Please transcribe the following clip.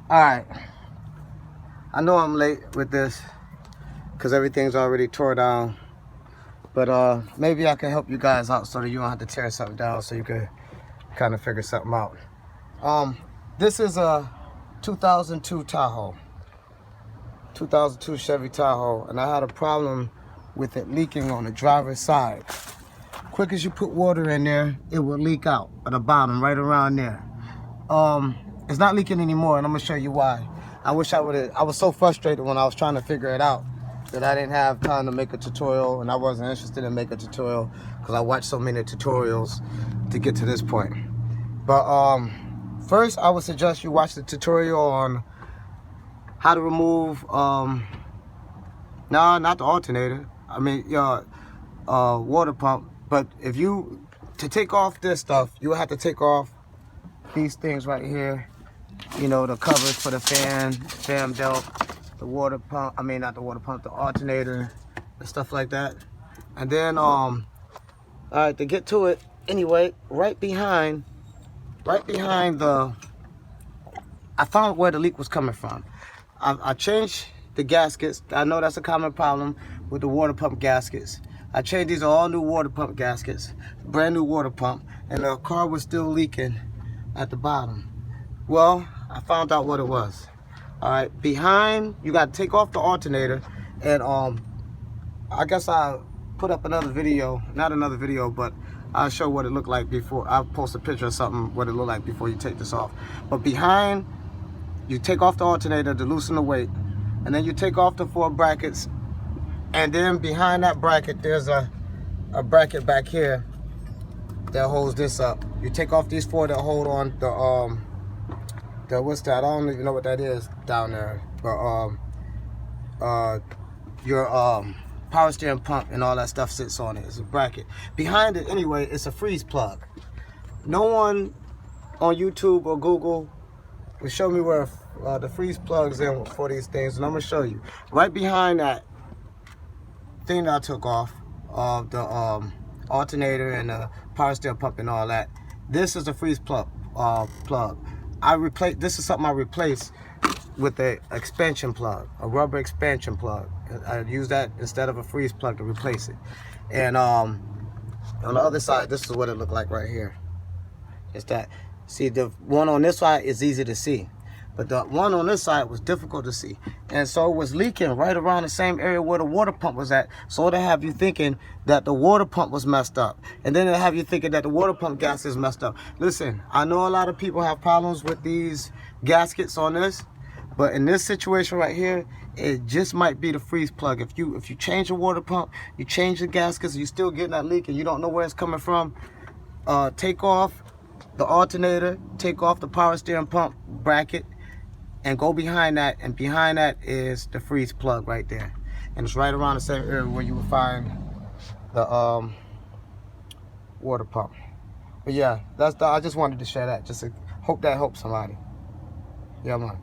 Alright, I know I'm late with this because everything's already tore down, but maybe I can help you guys out so that you don't have to tear something down, so you can kind of figure something out. This is a 2002 Tahoe, 2002 Chevy Tahoe, and I had a problem with it leaking on the driver's side. Quick as you put water in there, it will leak out at the bottom, right around there. It's not leaking anymore, and I'm gonna show you why. I wish I was so frustrated when I was trying to figure it out that I didn't have time to make a tutorial, and I wasn't interested in making a tutorial because I watched so many tutorials to get to this point. But first, I would suggest you watch the tutorial on how to remove, no, not the alternator. I mean, your water pump. But to take off this stuff, you will have to take off these things right here. You know, the covers for the fan belt, the water pump, I mean not the water pump, the alternator, and stuff like that. And then, alright, to get to it, anyway, right behind I found where the leak was coming from. I changed the gaskets. I know that's a common problem with the water pump gaskets. I changed these all new water pump gaskets, brand new water pump, and the car was still leaking at the bottom. Well, I found out what it was. All right, behind, you got to take off the alternator, and I guess I'll put up another video, not another video, but I'll show what it looked like before. I'll post a picture of something, what it looked like before you take this off. But behind, you take off the alternator to loosen the weight, and then you take off the 4 brackets, and then behind that bracket, there's a bracket back here that holds this up. You take off these 4 that hold on the what's that? I don't even know what that is down there. But your power steering pump and all that stuff sits on it. It's a bracket. Behind it, anyway, it's a freeze plug. No one on YouTube or Google will show me where the freeze plugs in for these things, and I'm gonna show you. Right behind that thing that I took off of the alternator and the power steering pump and all that, this is the freeze plug. This is something I replaced with a expansion plug, a rubber expansion plug. I use that instead of a freeze plug to replace it. And on the other side, this is what it looked like right here. It's that. See, the one on this side is easy to see, but the one on this side was difficult to see. And so it was leaking right around the same area where the water pump was at. So it'll have you thinking that the water pump was messed up. And then it'll have you thinking that the water pump gas is messed up. Listen, I know a lot of people have problems with these gaskets on this, but in this situation right here, it just might be the freeze plug. If you change the water pump, you change the gaskets, you're still getting that leak and you don't know where it's coming from, take off the alternator, take off the power steering pump bracket, and go behind that, and behind that is the freeze plug right there. And it's right around the same area where you will find the water pump. But yeah, I just wanted to share that. Just to hope that helps somebody. Yeah, man.